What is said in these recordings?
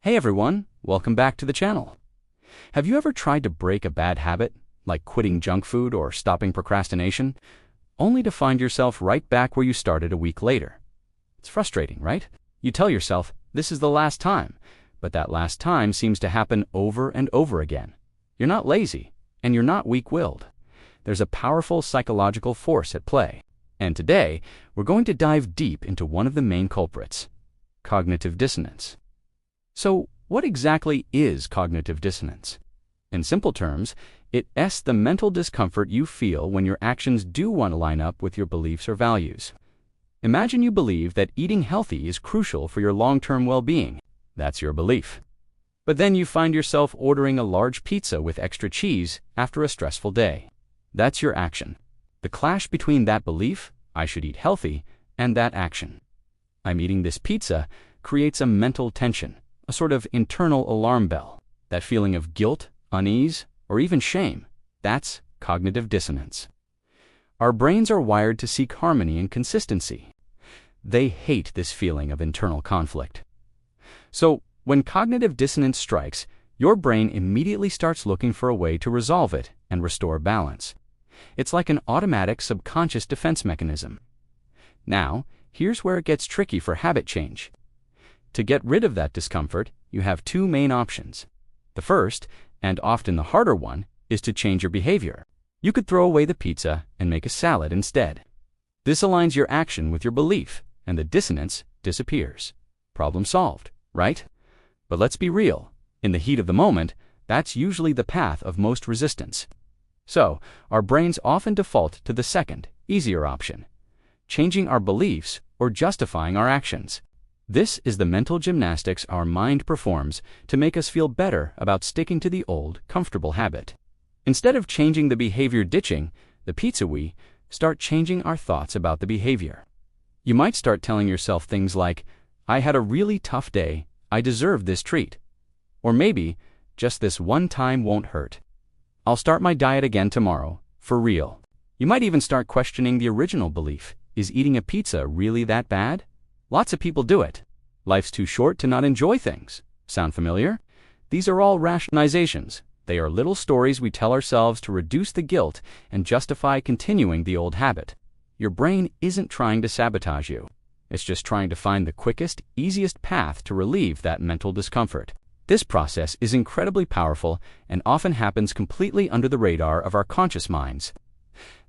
Hey everyone, welcome back to the channel. Have you ever tried to break a bad habit, like quitting junk food or stopping procrastination, only to find yourself right back where you started a week later? It's frustrating, right? You tell yourself, this is the last time, but that last time seems to happen over and over again. You're not lazy, and you're not weak-willed. There's a powerful psychological force at play. And today, we're going to dive deep into one of the main culprits: cognitive dissonance. So, what exactly is cognitive dissonance? In simple terms, it's the mental discomfort you feel when your actions do want to line up with your beliefs or values. Imagine you believe that eating healthy is crucial for your long-term well-being. That's your belief. But then you find yourself ordering a large pizza with extra cheese after a stressful day. That's your action. The clash between that belief, I should eat healthy, and that action, I'm eating this pizza, creates a mental tension, a sort of internal alarm bell. That feeling of guilt, unease, or even shame, that's cognitive dissonance. Our brains are wired to seek harmony and consistency. They hate this feeling of internal conflict. So, when cognitive dissonance strikes, your brain immediately starts looking for a way to resolve it and restore balance. It's like an automatic subconscious defense mechanism. Now, here's where it gets tricky for habit change. To get rid of that discomfort, you have two main options. The first, and often the harder one, is to change your behavior. You could throw away the pizza and make a salad instead. This aligns your action with your belief, and the dissonance disappears. Problem solved, right? But let's be real. In the heat of the moment, that's usually the path of most resistance. So, our brains often default to the second, easier option: changing our beliefs or justifying our actions. This is the mental gymnastics our mind performs to make us feel better about sticking to the old, comfortable habit. Instead of changing the behavior ditching the pizza, we start changing our thoughts about the behavior. You might start telling yourself things like, I had a really tough day, I deserve this treat. Or maybe, just this one time won't hurt. I'll start my diet again tomorrow, for real. You might even start questioning the original belief: is eating a pizza really that bad? Lots of people do it. Life's too short to not enjoy things. Sound familiar? These are all rationalizations. They are little stories we tell ourselves to reduce the guilt and justify continuing the old habit. Your brain isn't trying to sabotage you. It's just trying to find the quickest, easiest path to relieve that mental discomfort. This process is incredibly powerful and often happens completely under the radar of our conscious minds.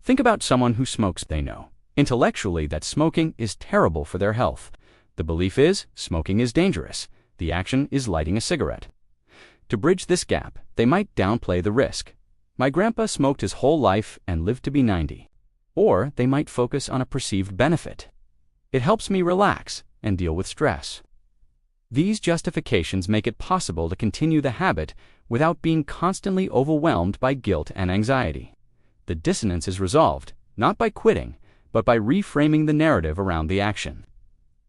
Think about someone who smokes. They know intellectually that smoking is terrible for their health. The belief is smoking is dangerous. The action is lighting a cigarette. To bridge this gap, they might downplay the risk. My grandpa smoked his whole life and lived to be 90. Or they might focus on a perceived benefit. It helps me relax and deal with stress. These justifications make it possible to continue the habit without being constantly overwhelmed by guilt and anxiety. The dissonance is resolved, not by quitting, but by reframing the narrative around the action.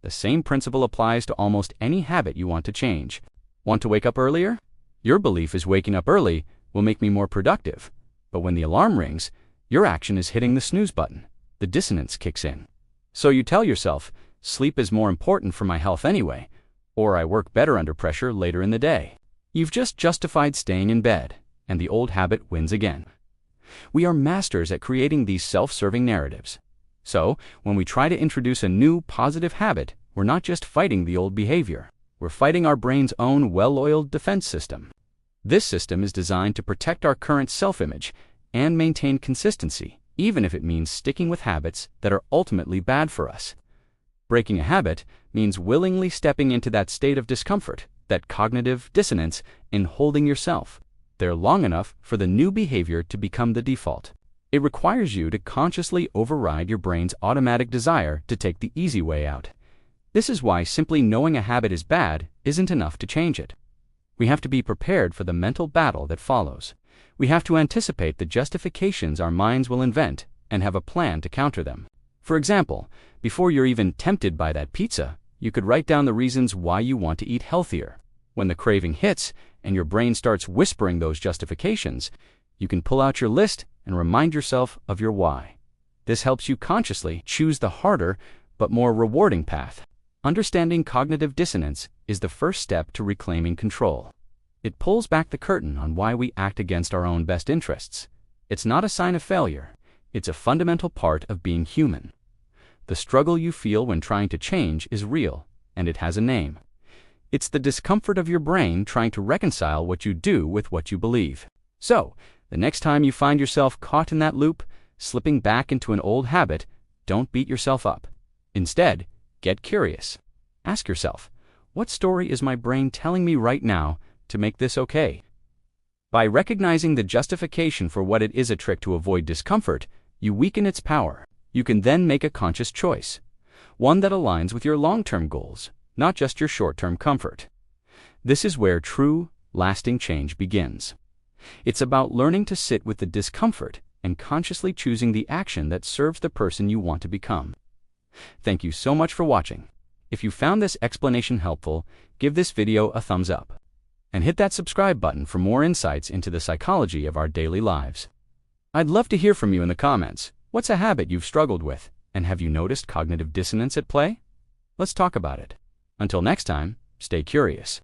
The same principle applies to almost any habit you want to change. Want to wake up earlier? Your belief is waking up early will make me more productive. But when the alarm rings, your action is hitting the snooze button. The dissonance kicks in. So you tell yourself, sleep is more important for my health anyway, or I work better under pressure later in the day. You've just justified staying in bed, and the old habit wins again. We are masters at creating these self-serving narratives. So, when we try to introduce a new, positive habit, we're not just fighting the old behavior. We're fighting our brain's own well-oiled defense system. This system is designed to protect our current self-image and maintain consistency, even if it means sticking with habits that are ultimately bad for us. Breaking a habit means willingly stepping into that state of discomfort, that cognitive dissonance, in holding yourself there long enough for the new behavior to become the default. It requires you to consciously override your brain's automatic desire to take the easy way out. This is why simply knowing a habit is bad isn't enough to change it. We have to be prepared for the mental battle that follows. We have to anticipate the justifications our minds will invent and have a plan to counter them. For example, before you're even tempted by that pizza, you could write down the reasons why you want to eat healthier. When the craving hits and your brain starts whispering those justifications, you can pull out your list and remind yourself of your why. This helps you consciously choose the harder but more rewarding path. Understanding cognitive dissonance is the first step to reclaiming control. It pulls back the curtain on why we act against our own best interests. It's not a sign of failure. It's a fundamental part of being human. The struggle you feel when trying to change is real, and it has a name. It's the discomfort of your brain trying to reconcile what you do with what you believe. So, the next time you find yourself caught in that loop, slipping back into an old habit, don't beat yourself up. Instead, get curious. Ask yourself, what story is my brain telling me right now to make this okay? By recognizing the justification for what it is a trick to avoid discomfort, you weaken its power. You can then make a conscious choice, one that aligns with your long-term goals, not just your short-term comfort. This is where true, lasting change begins. It's about learning to sit with the discomfort and consciously choosing the action that serves the person you want to become. Thank you so much for watching. If you found this explanation helpful, give this video a thumbs up. And hit that subscribe button for more insights into the psychology of our daily lives. I'd love to hear from you in the comments. What's a habit you've struggled with, and have you noticed cognitive dissonance at play? Let's talk about it. Until next time, stay curious.